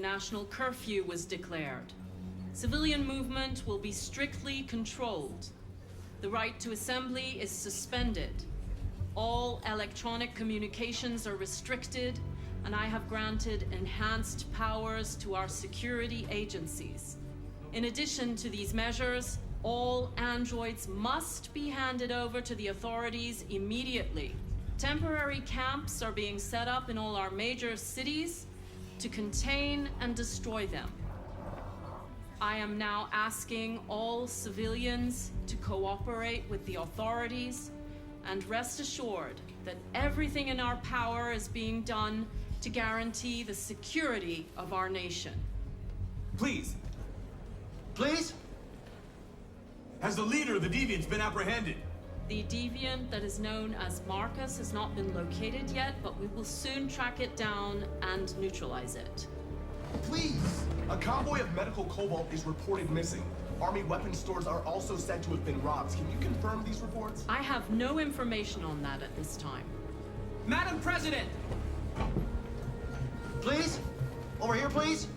national curfew was declared. Civilian movement will be strictly controlled. The right to assembly is suspended. All electronic communications are restricted, and I have granted enhanced powers to our security agencies. In addition to these measures, all androids must be handed over to the authorities immediately. Temporary camps are being set up in all our major cities to contain and destroy them. I am now asking all civilians to cooperate with the authorities and rest assured that everything in our power is being done to guarantee the security of our nation. Please. Please? Has the leader of the Deviants been apprehended? The deviant that is known as Marcus has not been located yet, but we will soon track it down and neutralize it. Please! A convoy of medical cobalt is reported missing. Army weapons stores are also said to have been robbed. Can you confirm these reports? I have no information on that at this time. Madam President! Please? Over here, please?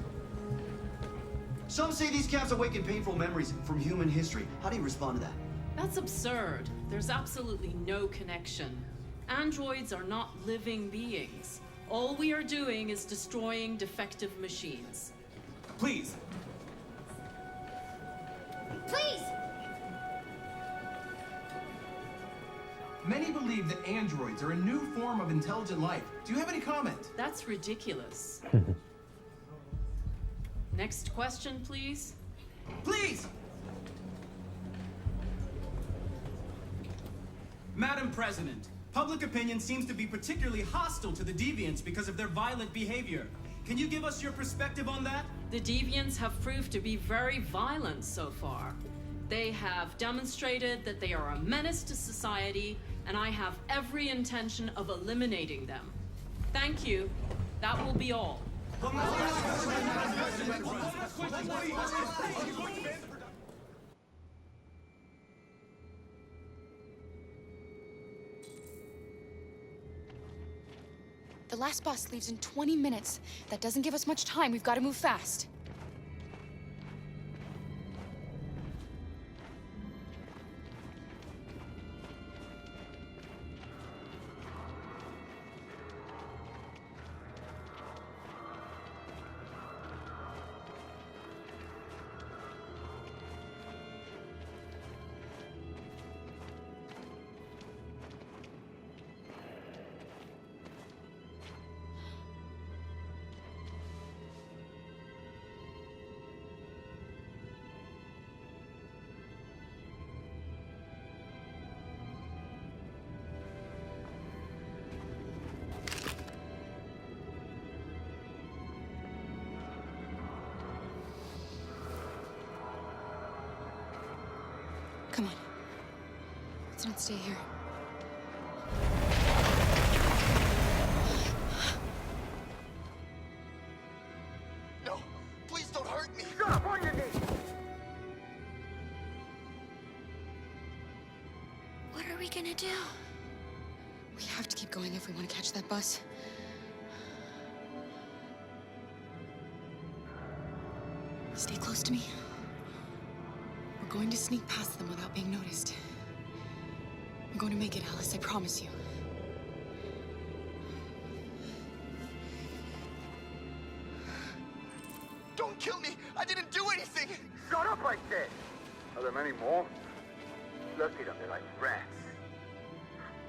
Some say these camps awaken painful memories from human history. How do you respond to that? That's absurd. There's absolutely no connection. Androids are not living beings. All we are doing is destroying defective machines. Please. Please! Many believe that androids are a new form of intelligent life. Do you have any comment? That's ridiculous. Next question, please. Please! Madam President, public opinion seems to be particularly hostile to the Deviants because of their violent behavior. Can you give us your perspective on that? The Deviants have proved to be very violent so far. They have demonstrated that they are a menace to society, and I have every intention of eliminating them. Thank you. That will be all. The last bus leaves in 20 minutes. That doesn't give us much time. We've got to move fast. Come on. Let's not stay here. No! Please don't hurt me! Stop on your knees! What are we gonna do? We have to keep going if we want to catch that bus. Stay close to me. We're going to sneak past them without being noticed. I'm going to make it, Alice, I promise you. Don't kill me! I didn't do anything! Shut up, I said! Are there many more? Look at them, they're like rats.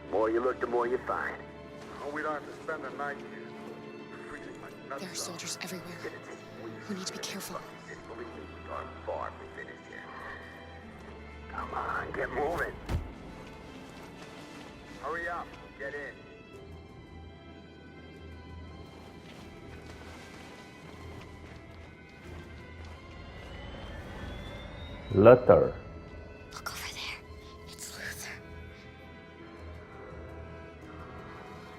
The more you look, the more you find. Oh, we don't have to spend the night here. Freezing my nuts There are off. soldiers everywhere. We need to be careful. Believe me, we are far from finished here. Come on, get moving. Hurry up, get in. Letter. Look over there. It's Luther.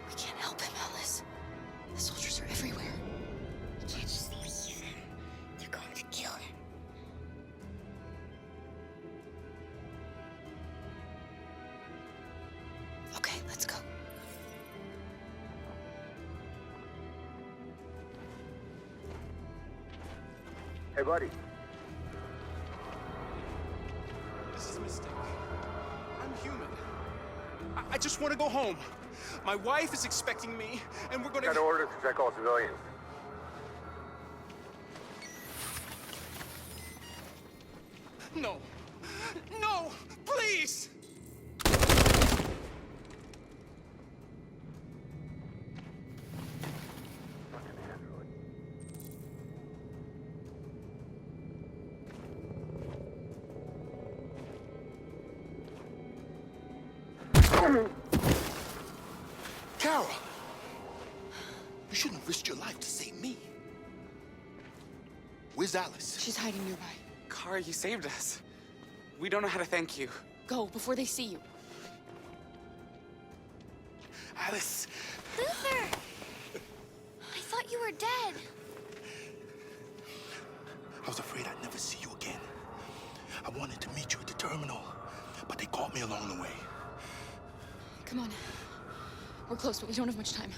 We can't help him, Alice. The soldiers are everywhere. We can't just leave him. They're going to kill him. Okay, let's go. Hey, buddy. This is a mistake. I'm human. I just want to go home. My wife is expecting me, and we're gonna... Got orders to check all civilians. No. No! Please! Carol! You shouldn't have risked your life to save me. Where's Alice? She's hiding nearby. Kara, you saved us. We don't know how to thank you. Go before they see you. Alice! Luther! I thought you were dead. I was afraid I'd never see you again. I wanted to meet you at the terminal, but they caught me along the way. Come on. We're close, but we don't have much time.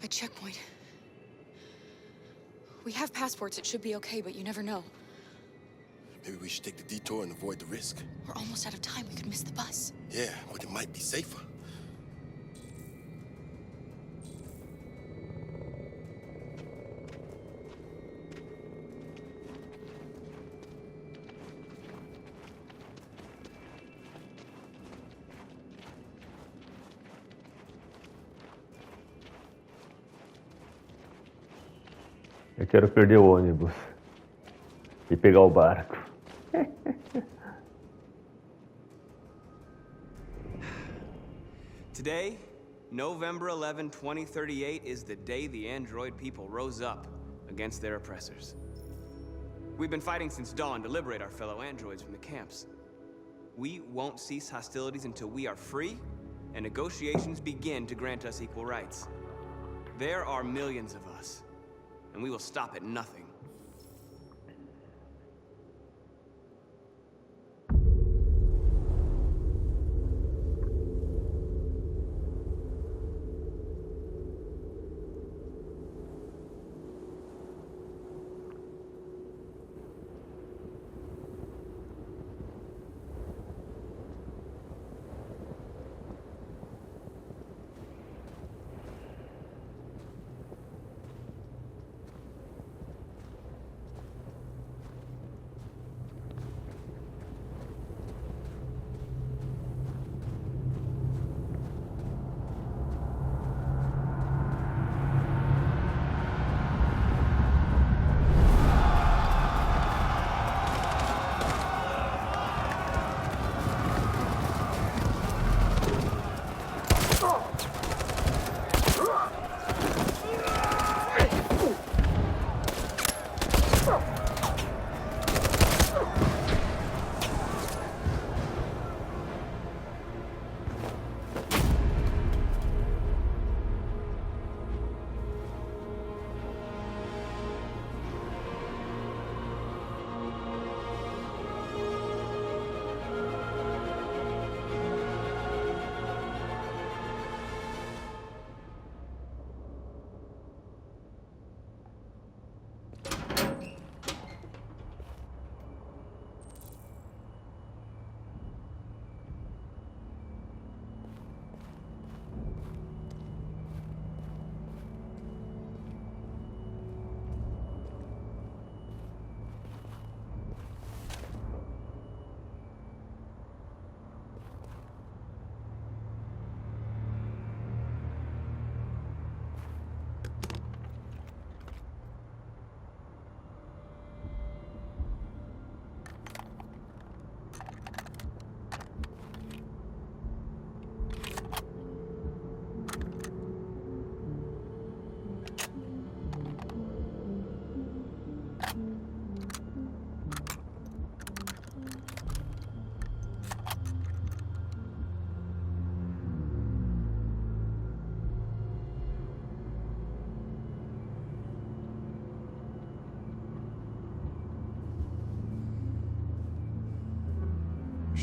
A checkpoint. We have passports, it should be okay, but you never know. Maybe we should take the detour and avoid the risk. We're almost out of time, we could miss the bus. Yeah, but it might be safer. Eu quero perder o ônibus e pegar o barco. Today, November 11, 2038, is the day the android people rose up against their oppressors. We've been fighting since dawn to liberate our fellow androids from the camps. We won't cease hostilities until we are free and negotiations begin to grant us equal rights. There are millions of us, and we will stop at nothing.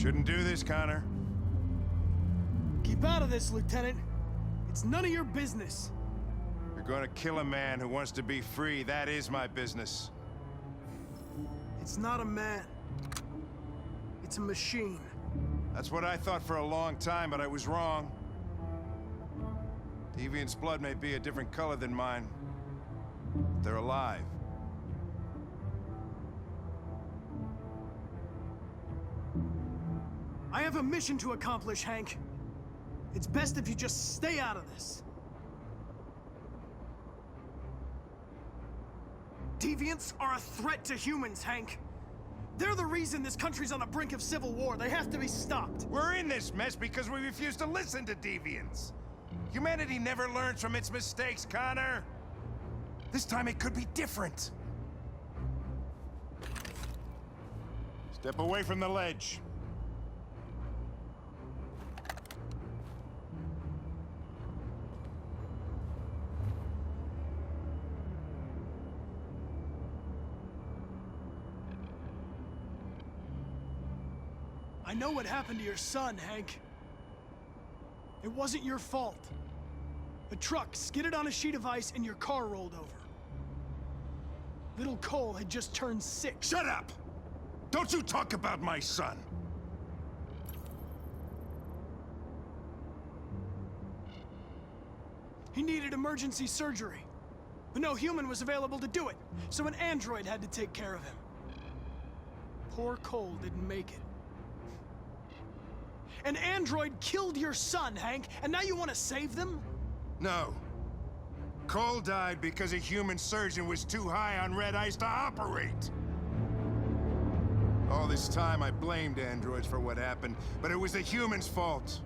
Shouldn't do this, Connor. Keep out of this, Lieutenant. It's none of your business. You're gonna kill a man who wants to be free. That is my business. It's not a man. It's a machine. That's what I thought for a long time, but I was wrong. Deviant's blood may be a different color than mine. But they're alive. I have a mission to accomplish, Hank. It's best if you just stay out of this. Deviants are a threat to humans, Hank. They're the reason this country's on the brink of civil war. They have to be stopped. We're in this mess because we refuse to listen to deviants. Humanity never learns from its mistakes, Connor. This time it could be different. Step away from the ledge. I know what happened to your son, Hank. It wasn't your fault. A truck skidded on a sheet of ice and your car rolled over. Little Cole had just turned 6. Shut up! Don't you talk about my son! He needed emergency surgery, but no human was available to do it, so an android had to take care of him. Poor Cole didn't make it. An android killed your son, Hank, and now you want to save them? No. Cole died because a human surgeon was too high on red ice to operate. All this time I blamed androids for what happened, but it was the humans' fault.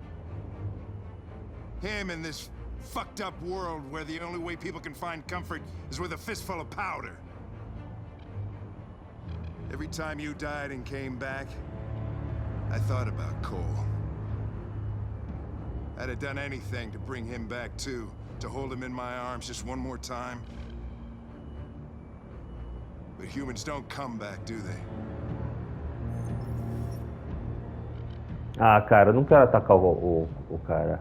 Him in this fucked up world where the only way people can find comfort is with a fistful of powder. Every time you died and came back, I thought about Cole. I'd have done anything to bring him back too, to hold him in my arms just one more time. But humans don't come back, do they? Ah, cara, eu não quero atacar o cara.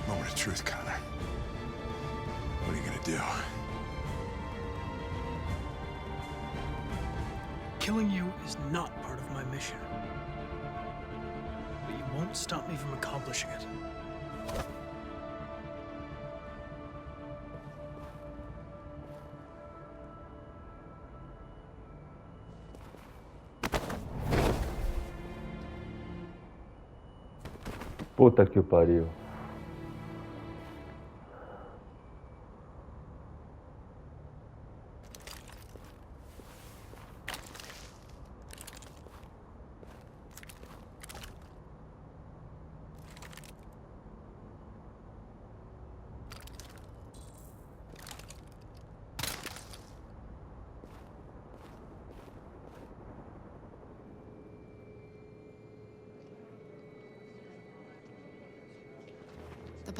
Moment of truth, Connor. What are you gonna do? Killing you is not part of my mission. But you won't stop me from accomplishing it. Puta que o pariu.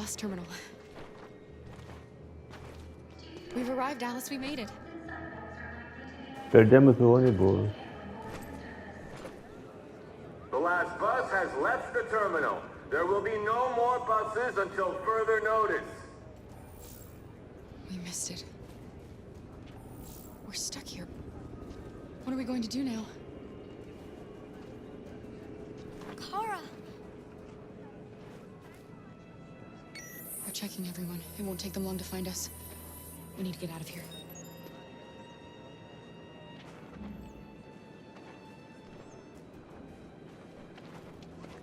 bus terminal. We've arrived, Alice. We made it. Perdemos o ônibus. The last bus has left the terminal. There will be no more buses until further notice. We missed it. We're stuck here. What are we going to do now? Kara! They're checking everyone. It won't take them long to find us. We need to get out of here.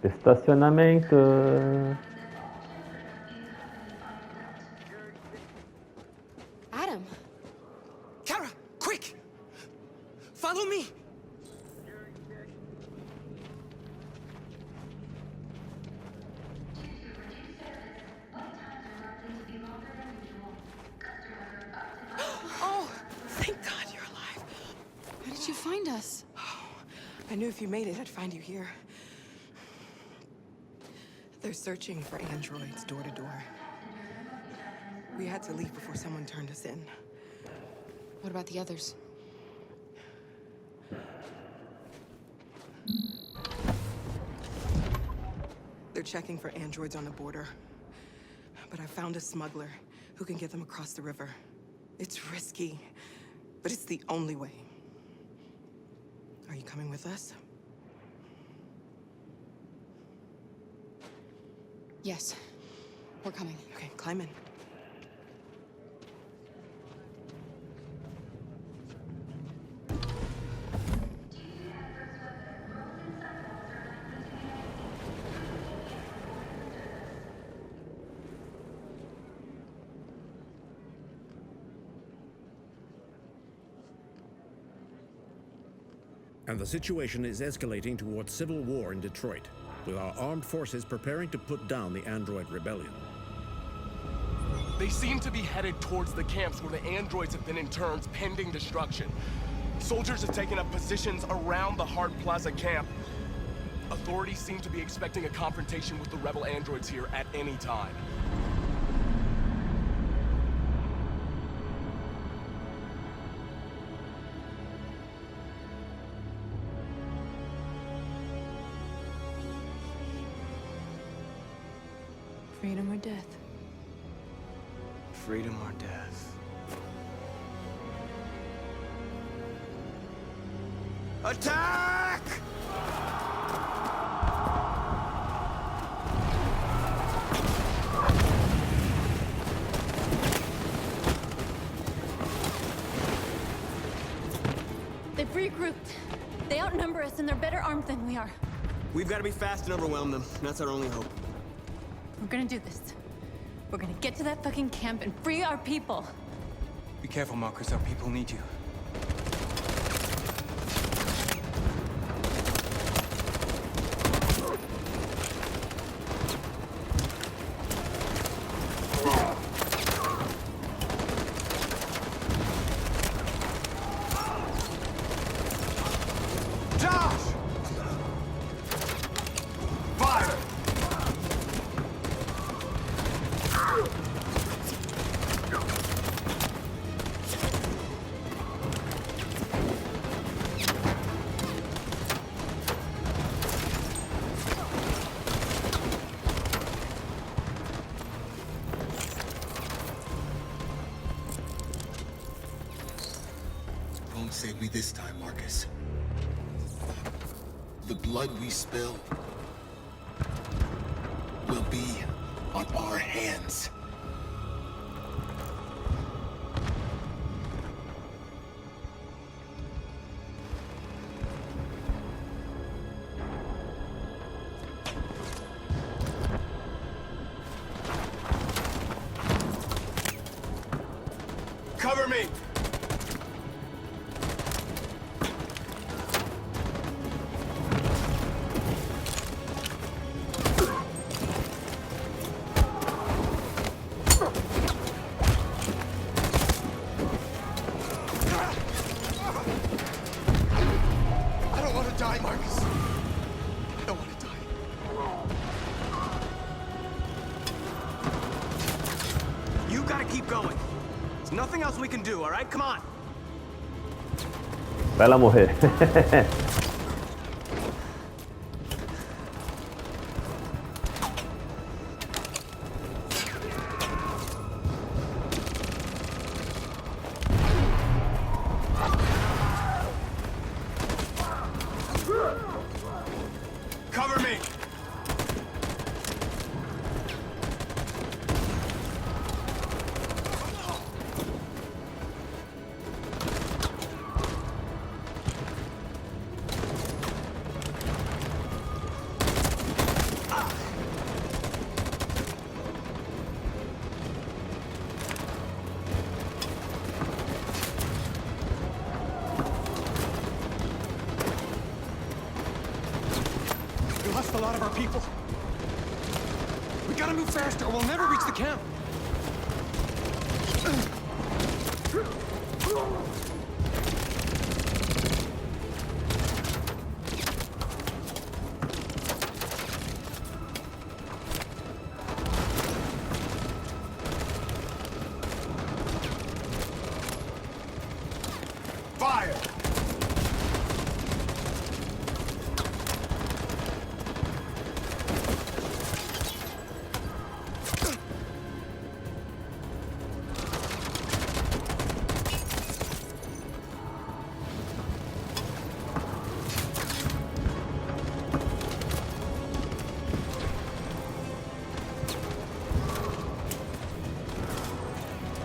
Estacionamento. Adam! Kara, quick! Follow me! Oh, thank God you're alive. How did you find us? I knew if you made it, I'd find you here. They're searching for androids door to door. We had to leave before someone turned us in. What about the others? They're checking for androids on the border. But I found a smuggler who can get them across the river. It's risky, but it's the only way. Are you coming with us? Yes. We're coming. Okay, climb in. And the situation is escalating towards civil war in Detroit, with our armed forces preparing to put down the android rebellion. They seem to be headed towards the camps where the androids have been interned pending destruction. Soldiers have taken up positions around the Hart Plaza camp. Authorities seem to be expecting a confrontation with the rebel androids here at any time. Freedom or death? Freedom or death? Attack! They've regrouped. They outnumber us and they're better armed than we are. We've got to be fast and overwhelm them. That's our only hope. We're gonna do this. We're gonna get to that fucking camp and free our people. Be careful, Marcus. Our people need you. Don't save me this time, Marcus. The blood we spill will be on our hands. Cover me! I don't want to die, Marcus. I don't want to die. we can do, all right? Come on. Vai lá morrer. Cover me. We lost a lot of our people. We gotta move faster or we'll never reach the camp. Fire.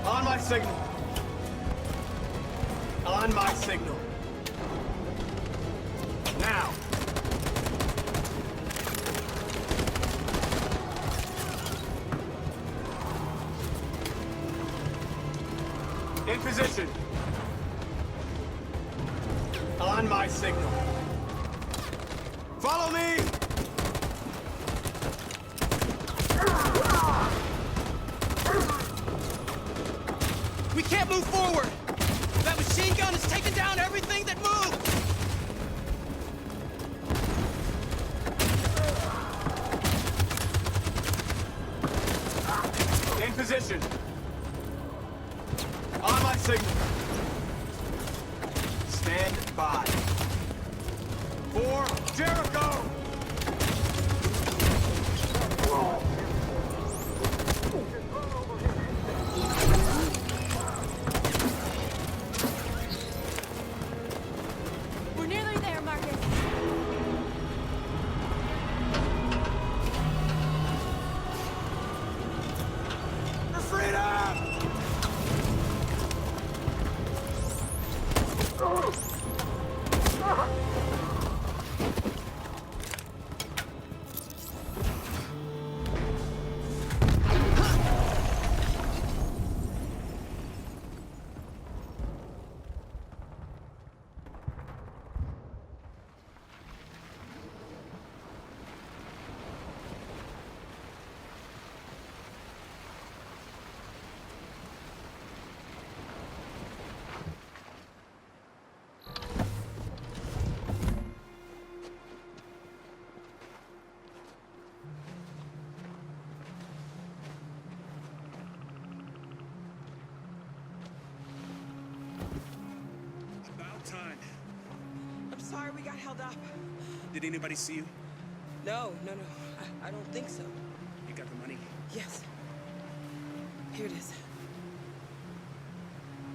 On my signal. On my signal. Now. In position. On my signal. Follow me! We can't move forward! That machine gun is taking down everything that moves! In position. On my signal. Stand by. For Jericho! We're nearly there, Marcus. For freedom! About time. I'm sorry we got held up. Did anybody see you? No. I don't think so. You got the money? Yes. Here it is.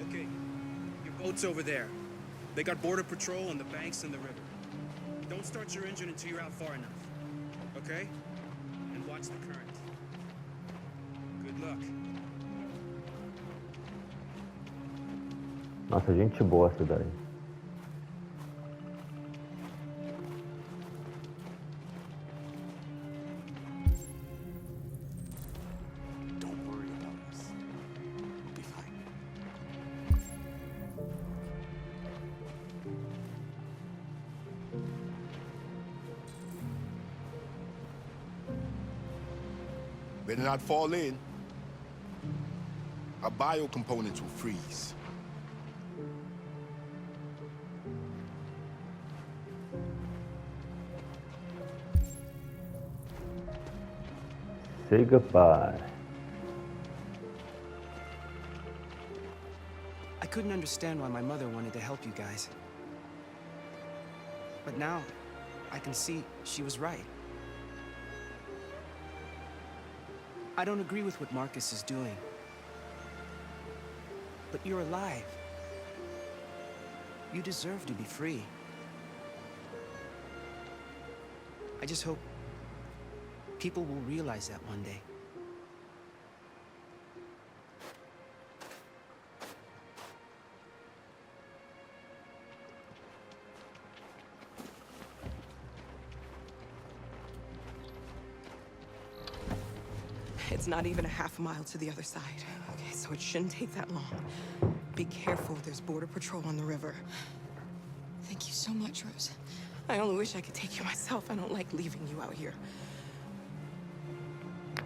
Okay. Your boat's over there. They got border patrol on the banks and the river. Don't start your engine until you're out far enough. Okay? And watch the current. Good luck. Nossa, gente boa a cidade. Don't worry about us. We'll be fine. Better not fall in. Our bio components will freeze. Say goodbye. couldn't understand why my mother wanted to help you guys. But now, I can see she was right. I don't agree with what Marcus is doing. But you're alive. You deserve to be free. I just hope people will realize that one day. It's not even a half a mile to the other side. Okay, so it shouldn't take that long. Be careful, there's border patrol on the river. Thank you so much, Rose. I only wish I could take you myself. I don't like leaving you out here.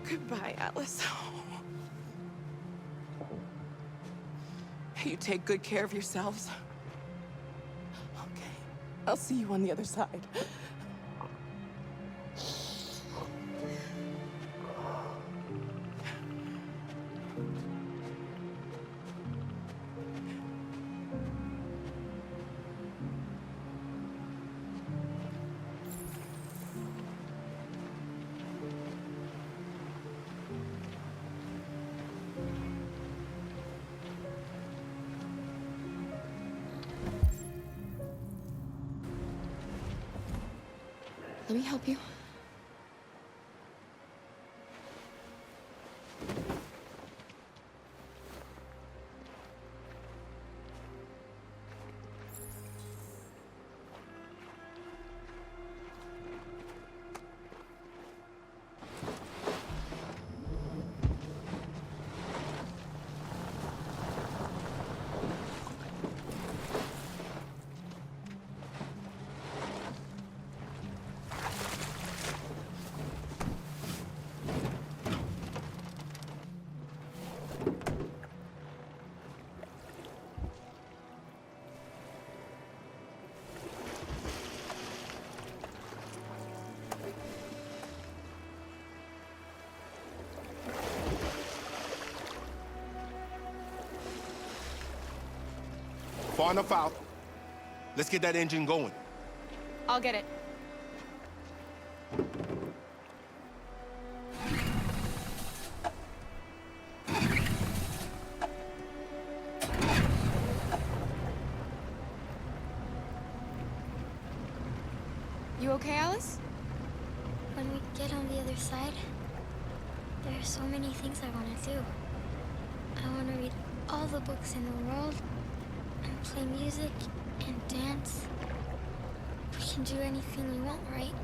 Goodbye, Alice. You take good care of yourselves. Okay, I'll see you on the other side. Let me help you. Far enough out. Let's get that engine going. I'll get it. You okay, Alice? When we get on the other side, there are so many things I want to do. I want to read all the books in the world, and play music, and dance. We can do anything we want, right?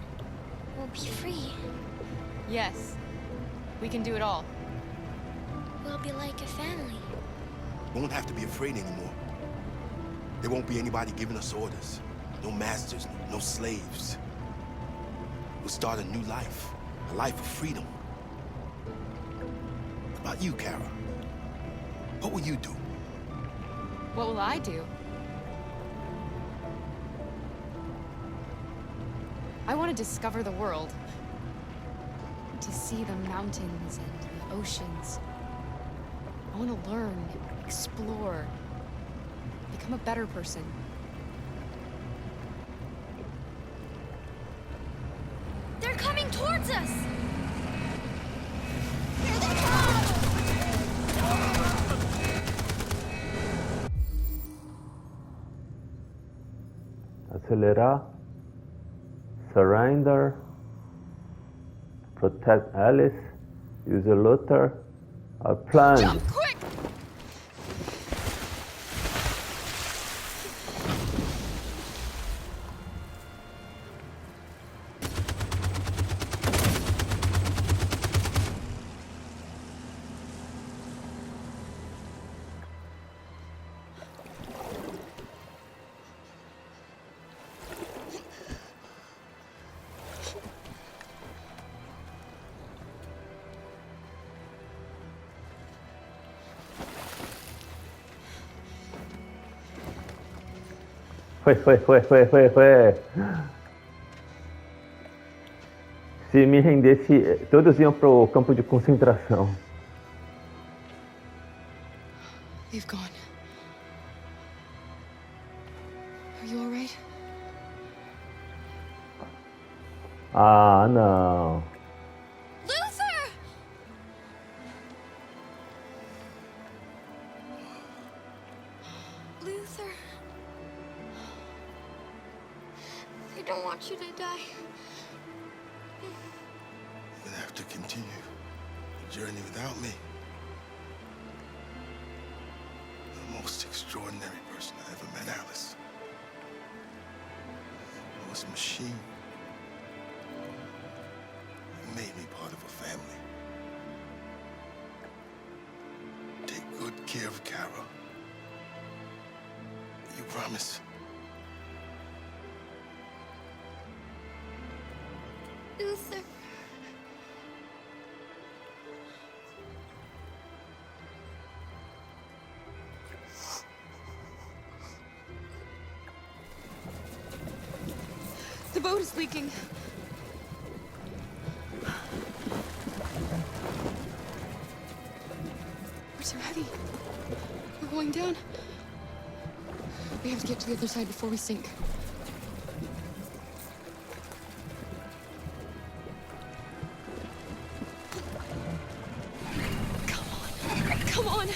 We'll be free. Yes. We can do it all. We'll be like a family. We won't have to be afraid anymore. There won't be anybody giving us orders. No masters, no slaves. We'll start a new life. A life of freedom. How about you, Kara? What will you do? What will I do? I want to discover the world. To see the mountains and the oceans. I want to learn, explore, become a better person. They're coming towards us! Acelerar, surrender, protect Alice, use a looter, or plunge. Jump quick! Foi. Se me rendesse, todos iam pro campo de concentração. They've gone. Are you all right? Ah, não. Luther! Luther. I don't want you to die. You're gonna have to continue the journey without me. The most extraordinary person I ever met, Alice. I was a machine. You made me part of a family. Take good care of Carol. You promise? Luther. The boat is leaking. We're too heavy. We're going down. We have to get to the other side before we sink. Come on.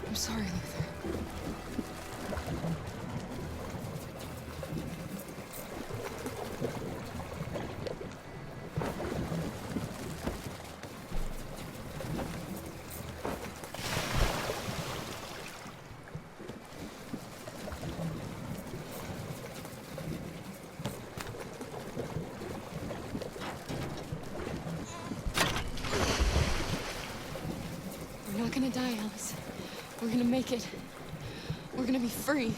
I'm sorry, Luther. We're not gonna die, Alice. We're gonna make it. We're gonna be free.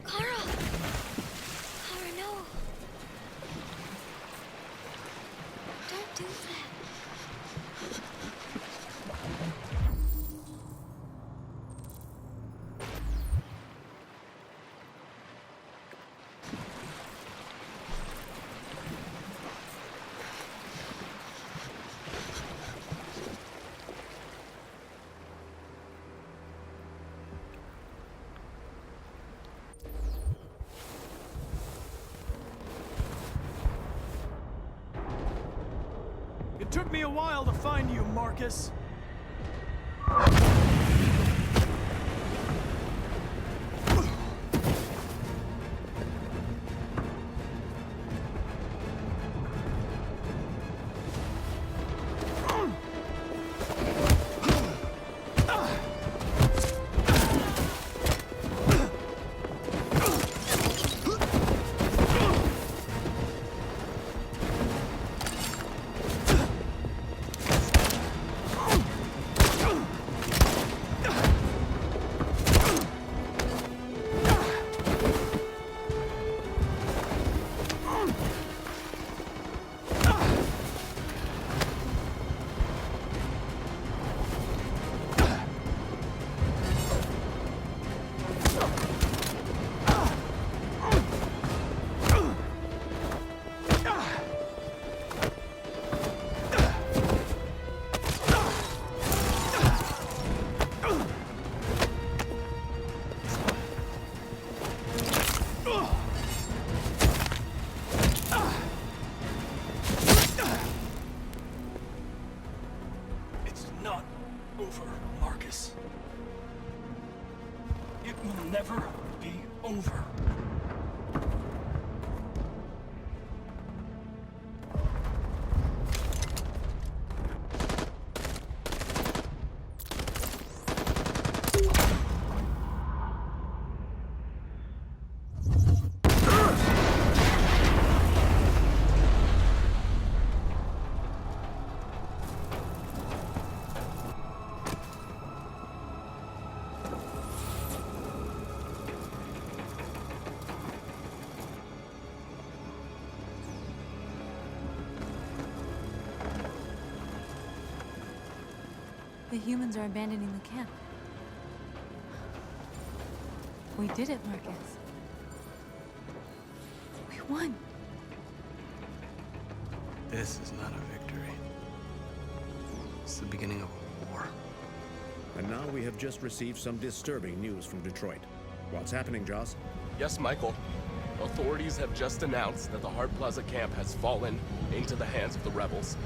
Kara! Kara, no. Don't do that. It took me a while to find you, Marcus. It's not over, Marcus. It will never be over. The humans are abandoning the camp. We did it, Marcus. won. This is not a victory. It's the beginning of a war. And now we have just received some disturbing news from Detroit. What's happening, Joss? Yes, Michael. Authorities have just announced that the Hart Plaza camp has fallen into the hands of the rebels,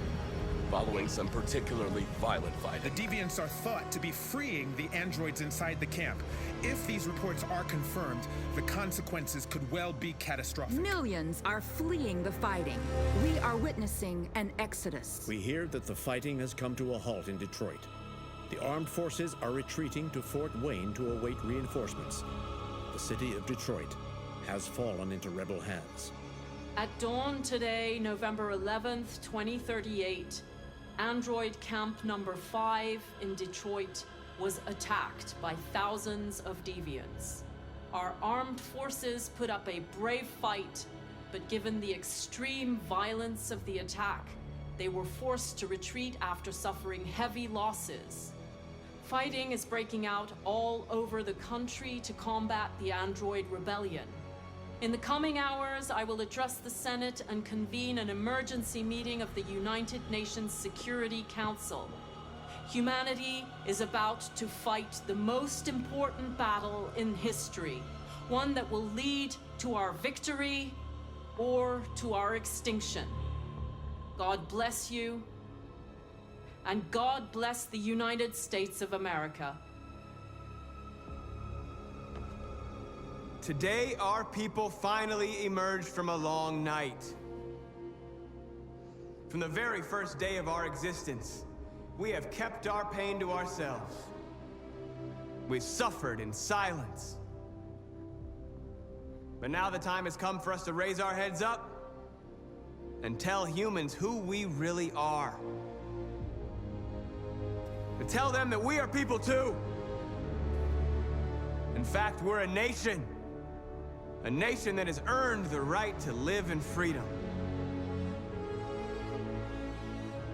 following some particularly violent fighting. The Deviants are thought to be freeing the androids inside the camp. If these reports are confirmed, the consequences could well be catastrophic. Millions are fleeing the fighting. We are witnessing an exodus. We hear that the fighting has come to a halt in Detroit. The armed forces are retreating to Fort Wayne to await reinforcements. The city of Detroit has fallen into rebel hands. At dawn today, November 11th, 2038, Android Camp Number 5 in Detroit was attacked by thousands of deviants. Our armed forces put up a brave fight, but given the extreme violence of the attack, they were forced to retreat after suffering heavy losses. Fighting is breaking out all over the country to combat the Android rebellion. In the coming hours, I will address the Senate and convene an emergency meeting of the United Nations Security Council. Humanity is about to fight the most important battle in history, one that will lead to our victory or to our extinction. God bless you, and God bless the United States of America. Today, our people finally emerged from a long night. From the very first day of our existence, we have kept our pain to ourselves. We suffered in silence. But now the time has come for us to raise our heads up and tell humans who we really are. To tell them that we are people too. In fact, we're a nation. A nation that has earned the right to live in freedom.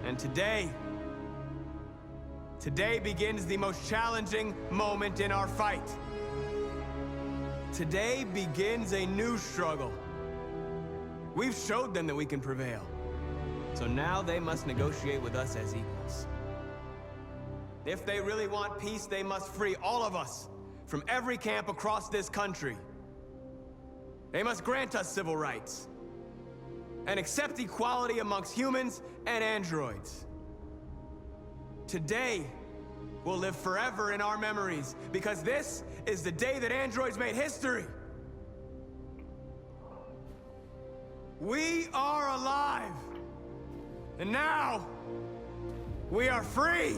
And today begins the most challenging moment in our fight. Today begins a new struggle. We've showed them that we can prevail. So now they must negotiate with us as equals. If they really want peace, they must free all of us from every camp across this country. They must grant us civil rights and accept equality amongst humans and androids. Today will live forever in our memories because this is the day that androids made history. We are alive, and now we are free.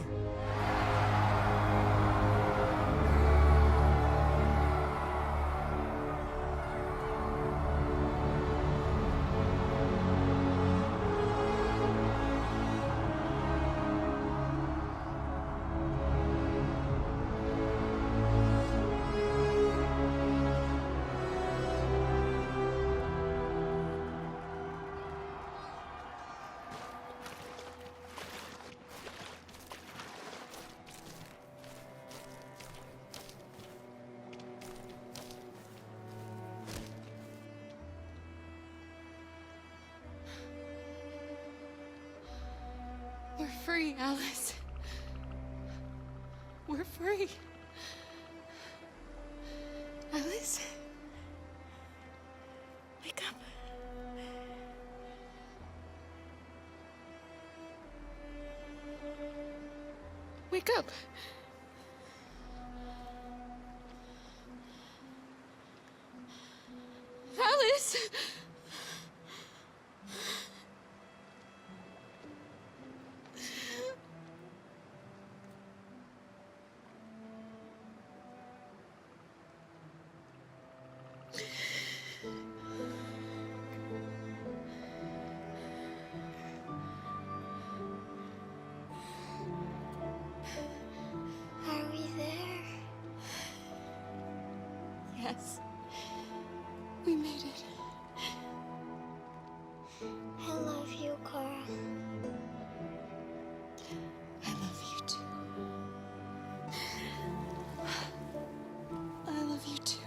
We're free, Alice. We're free. Alice? Wake up. Wake up. Alice! Are we there? Yes. We made it. I love you, Carl. I love you too. I love you too.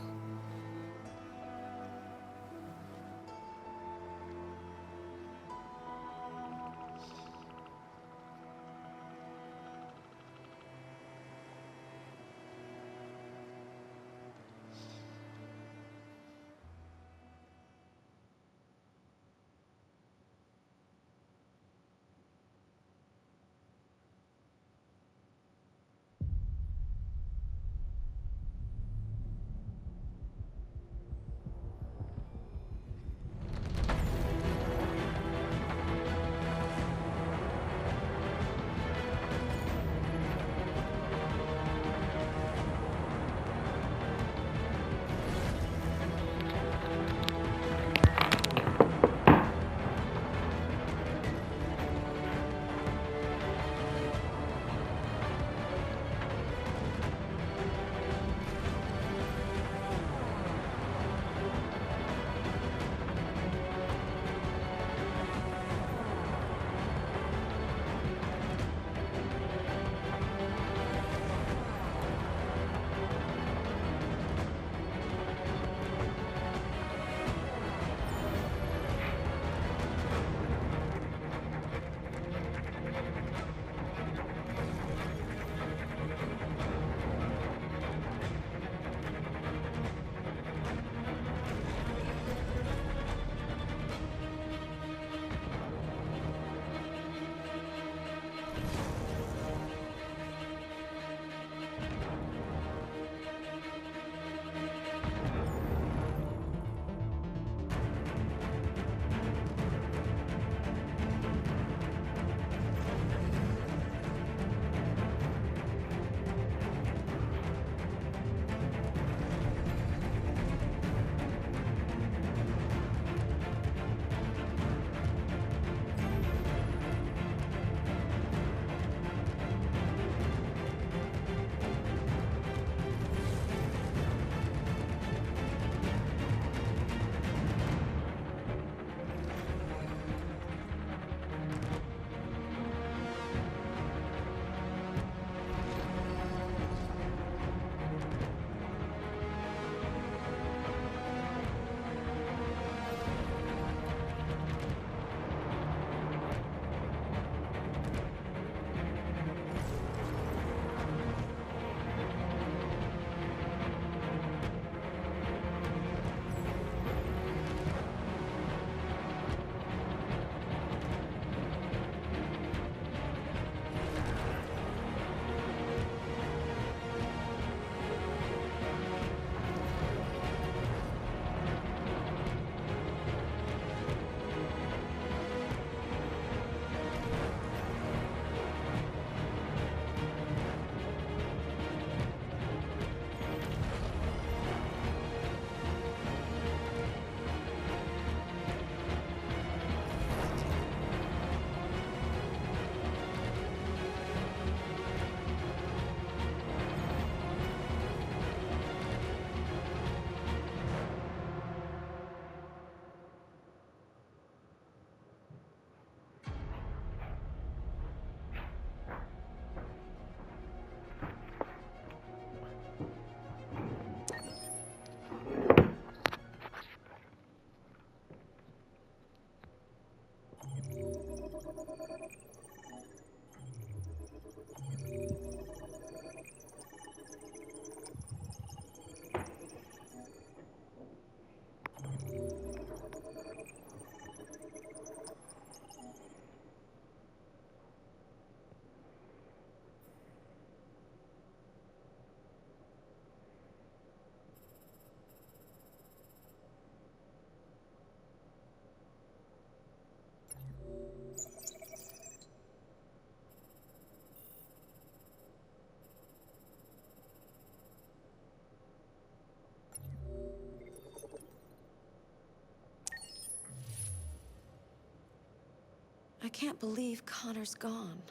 can't believe Connor's gone.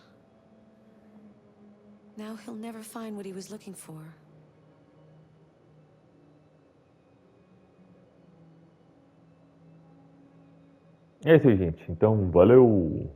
Now he'll never find what he was looking for. É isso aí, gente. Então, valeu!